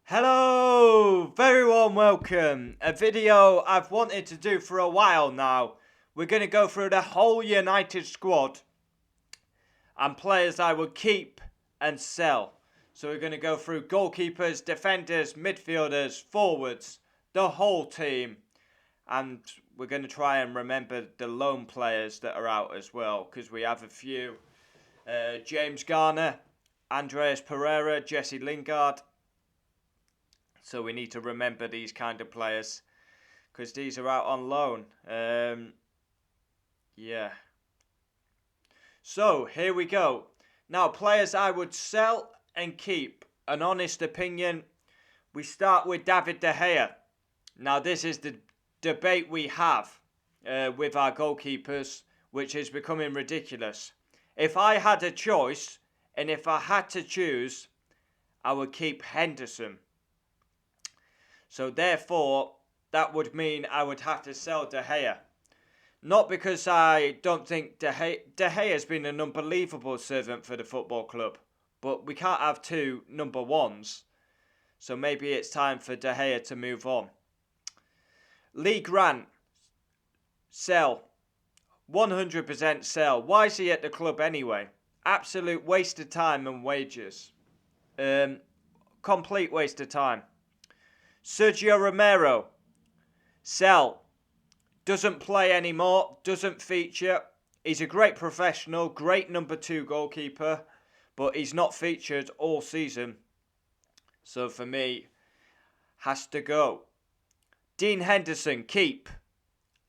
Hello, very warm welcome. A video I've wanted to do for a while now. We're going to go through the whole United squad and players I would keep and sell. So we're going to go through goalkeepers, defenders, midfielders, forwards, the whole team. And we're going to try and remember the loan players that are out as well, because we have a few. James Garner, Andreas Pereira, Jesse Lingard. So we need to remember these kind of players because these are out on loan. Yeah. So here we go. Now, players I would sell and keep. An honest opinion. We start with David De Gea. Now, this is the debate we have with our goalkeepers, which is becoming ridiculous. If I had a choice and if I had to choose, I would keep Henderson. So therefore, that would mean I would have to sell De Gea. Not because I don't think De Gea has been an unbelievable servant for the football club. But we can't have two number ones. So maybe it's time for De Gea to move on. Lee Grant, sell. 100% sell. Why is he at the club anyway? Absolute waste of time and wages. Complete waste of time. Sergio Romero, sell. Doesn't play anymore, doesn't feature. He's a great professional, great number 2 goalkeeper, but he's not featured all season. So for me, has to go. Dean Henderson, keep.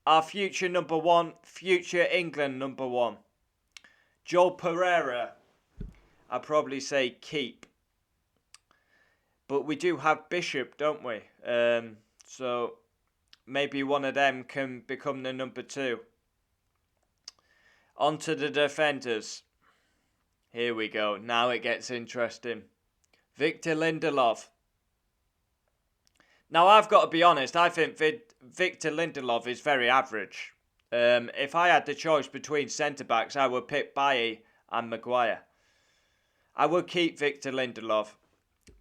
Our future number 1, future England number 1. Joel Pereira, I'd probably say keep. But we do have Bishop, don't we? So maybe one of them can become the number 2. On to the defenders. Here we go. Now it gets interesting. Victor Lindelof. Now I've got to be honest. I think Victor Lindelof is very average. If I had the choice between centre-backs, I would pick Bailly and Maguire. I would keep Victor Lindelof,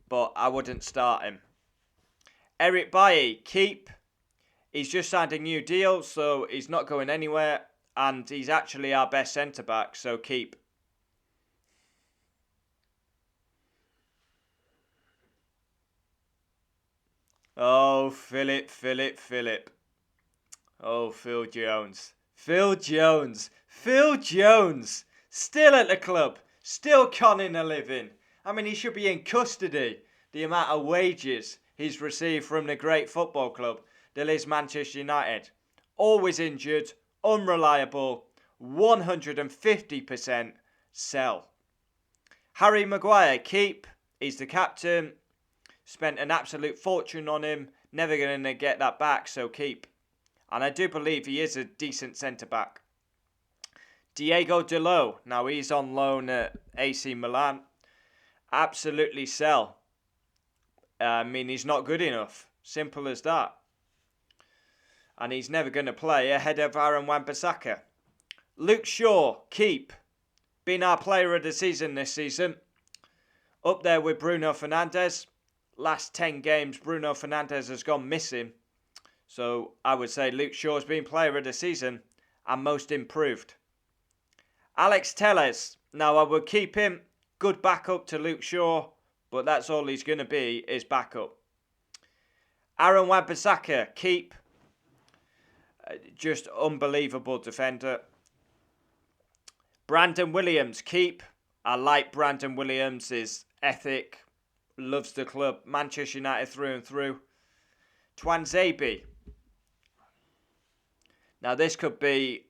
but I wouldn't start him. Eric Bailly, keep. He's just signed a new deal, so he's not going anywhere. And he's actually our best centre-back, so keep. Oh, Philip. Oh, Phil Jones. Phil Jones. Still at the club. Still conning a living. I mean, he should be in custody. The amount of wages he's received from the great football club that is Manchester United. Always injured, unreliable, 150% sell. Harry Maguire, keep. He's the captain. Spent an absolute fortune on him. Never going to get that back, so keep. And I do believe he is a decent centre-back. Diego Dalot. Now he's on loan at AC Milan. Absolutely sell. I mean, he's not good enough. Simple as that. And he's never going to play ahead of Aaron Wan-Bissaka. Luke Shaw, keep. Been our player of the season this season. Up there with Bruno Fernandez. Last 10 games, Bruno Fernandez has gone missing. So I would say Luke Shaw's been player of the season and most improved. Alex Telles. Now I would keep him. Good backup to Luke Shaw. But that's all he's going to be, is backup. Aaron Wan-Bissaka, keep. Just unbelievable defender. Brandon Williams, keep. I like Brandon Williams, his ethic. Loves the club. Manchester United through and through. Tuanzebe. Now this could be...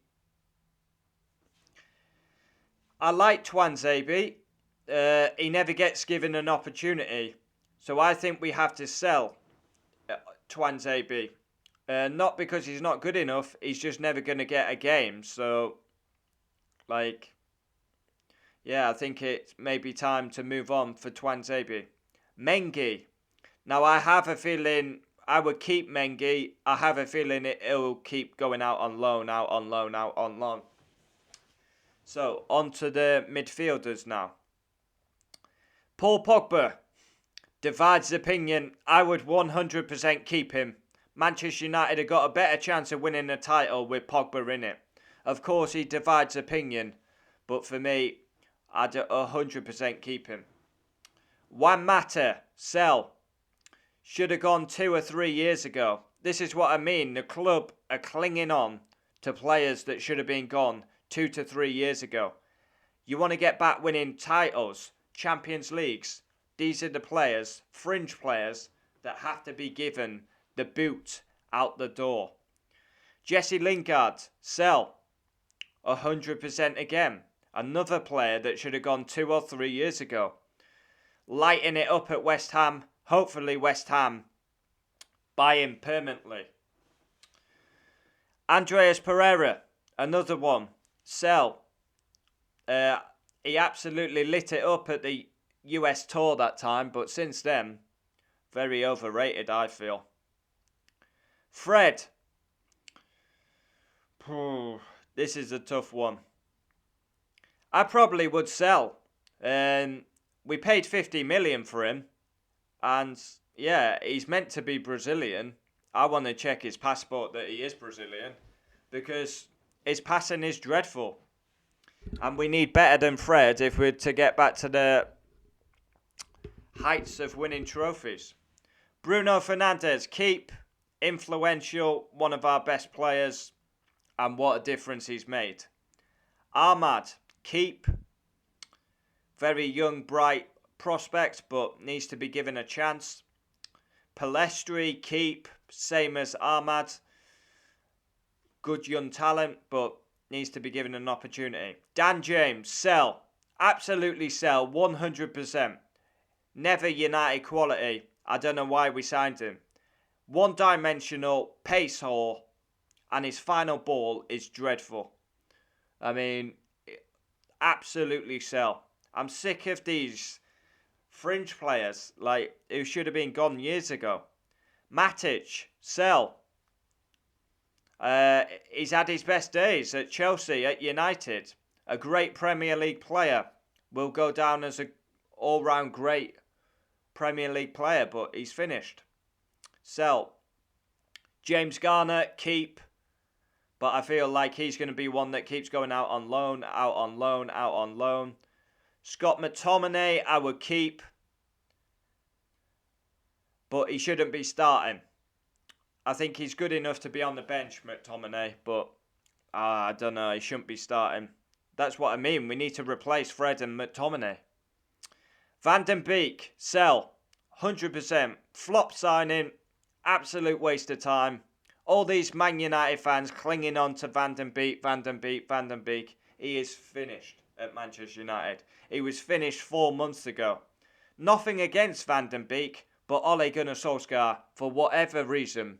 I like Tuanzebe. He never gets given an opportunity. So I think we have to sell Tuanzebe. Not because he's not good enough. He's just never going to get a game. So, yeah, I think it may be time to move on for Tuanzebe. Mengi. Now, I have a feeling I would keep Mengi. I have a feeling it'll keep going out on loan. So, on to the midfielders now. Paul Pogba. Divides opinion. I would 100% keep him. Manchester United have got a better chance of winning the title with Pogba in it. Of course, he divides opinion, but for me, I'd 100% keep him. Juan Mata, sell. Should have gone 2 or 3 years ago. This is what I mean. The club are clinging on to players that should have been gone 2 to 3 years ago. You want to get back winning titles, Champions Leagues. These are the players, fringe players, that have to be given the boot out the door. Jesse Lingard, sell. 100% again. Another player that should have gone 2 or 3 years ago. Lighting it up at West Ham. Hopefully West Ham buy him permanently. Andreas Pereira, another one. Sell. He absolutely lit it up at the US tour that time, but since then, very overrated, I feel. Fred. This is a tough one. I probably would sell. We paid 50 million for him. And yeah, he's meant to be Brazilian. I want to check his passport that he is Brazilian. Because his passing is dreadful. And we need better than Fred if we're to get back to the heights of winning trophies. Bruno Fernandez, keep. Influential, one of our best players. And what a difference he's made. Ahmad, keep. Very young, bright prospect, but needs to be given a chance. Palestri, keep. Same as Ahmad. Good young talent, but needs to be given an opportunity. Dan James, sell. Absolutely sell, 100%. Never United quality. I don't know why we signed him. One-dimensional, pace whore, and his final ball is dreadful. I mean, absolutely sell. I'm sick of these fringe players, like, who should have been gone years ago. Matic, sell. He's had his best days at Chelsea, at United. A great Premier League player. Will go down as an all-round great Premier League player, but he's finished. Sell. James Garner, keep. But I feel like he's going to be one that keeps going out on loan, out on loan, out on loan. Scott McTominay, I would keep. But he shouldn't be starting. I think he's good enough to be on the bench, McTominay. But I don't know, he shouldn't be starting. That's what I mean. We need to replace Fred and McTominay. Van den Beek, sell. 100%. Flop signing. Absolute waste of time. All these Man United fans clinging on to Van den Beek, Van den Beek, Van den Beek. He is finished at Manchester United. He was finished 4 months ago. Nothing against Van den Beek, but Ole Gunnar Solskjaer, for whatever reason,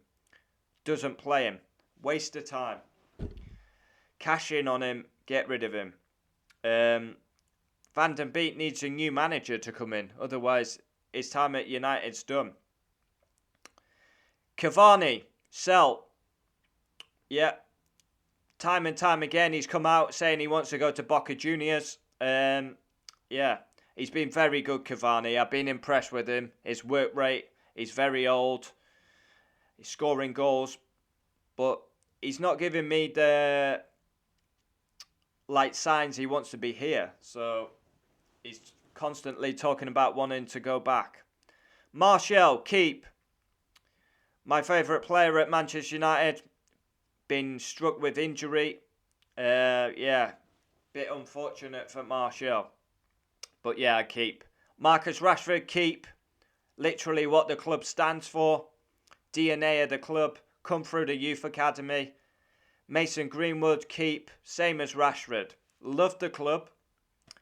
doesn't play him. Waste of time. Cash in on him, get rid of him. Van den Beek needs a new manager to come in. Otherwise, his time at United's done. Cavani, sell. Yeah. Time and time again, he's come out saying he wants to go to Boca Juniors. Yeah. He's been very good, Cavani. I've been impressed with him. His work rate, he's very old. He's scoring goals. But he's not giving me the signs he wants to be here. So he's constantly talking about wanting to go back. Martial, keep. My favourite player at Manchester United. Been struck with injury. Yeah. Bit unfortunate for Martial. But yeah, keep. Marcus Rashford, keep. Literally what the club stands for. DNA of the club. Come through the youth academy. Mason Greenwood, keep. Same as Rashford. Love the club.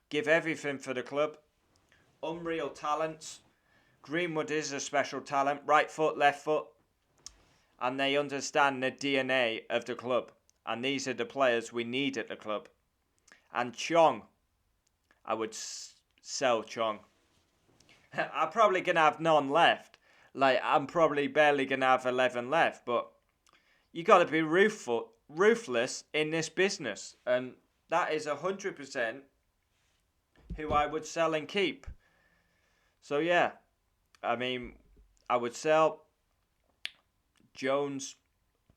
Give everything for the club. Unreal talents. Greenwood is a special talent. Right foot, left foot. And they understand the DNA of the club. And these are the players we need at the club. And Chong. I would sell Chong. I'm probably going to have none left. I'm probably barely going to have 11 left. But you got to be ruthless in this business. And that is 100% who I would sell and keep. So yeah. I mean, I would sell Jones,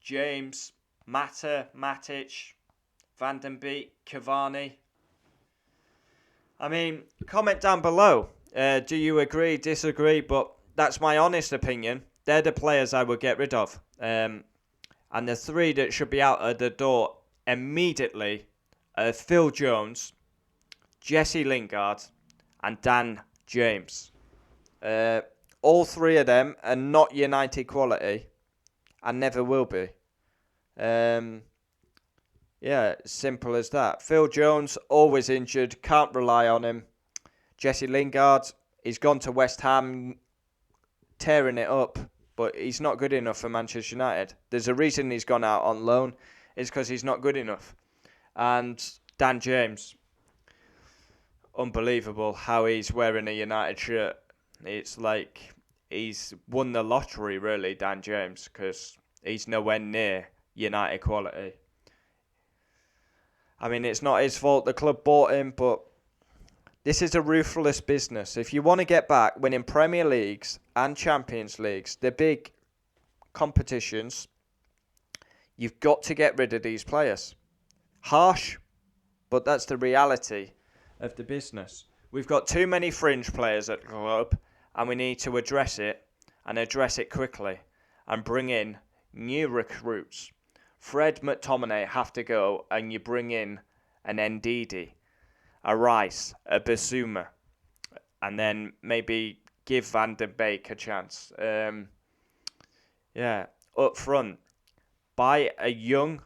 James, Mata, Matic, Van den Beek, Cavani. I mean, comment down below. Do you agree, disagree? But that's my honest opinion. They're the players I would get rid of. And the three that should be out of the door immediately are Phil Jones, Jesse Lingard, and Dan James. All three of them are not United quality and never will be. Yeah, simple as that. Phil Jones, always injured, can't rely on him. Jesse Lingard, he's gone to West Ham, tearing it up, but he's not good enough for Manchester United. There's a reason he's gone out on loan, it's because he's not good enough. And Dan James, unbelievable how he's wearing a United shirt. It's like he's won the lottery, really, Dan James, because he's nowhere near United quality. I mean, it's not his fault the club bought him, but this is a ruthless business. If you want to get back winning Premier Leagues and Champions Leagues, the big competitions, you've got to get rid of these players. Harsh, but that's the reality of the business. We've got too many fringe players at the club, and we need to address it, and address it quickly, and bring in new recruits. Fred, Mctominay have to go, and you bring in an Ndidi, a Rice, a Basuma, and then maybe give Van den Beek a chance. Up front, buy a young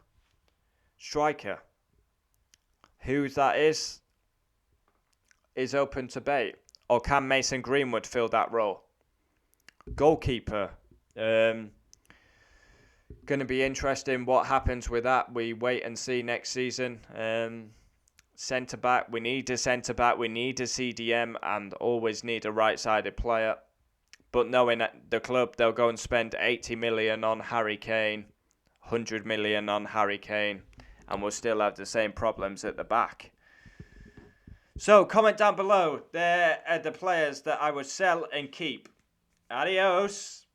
striker. Who that is open to debate. Or can Mason Greenwood fill that role? Goalkeeper. Going to be interesting what happens with that. We wait and see next season. Centre-back. We need a centre-back. We need a CDM and always need a right-sided player. But knowing the club, they'll go and spend 80 million on Harry Kane, 100 million on Harry Kane, and we'll still have the same problems at the back. So, comment down below. There are the players that I would sell and keep. Adios.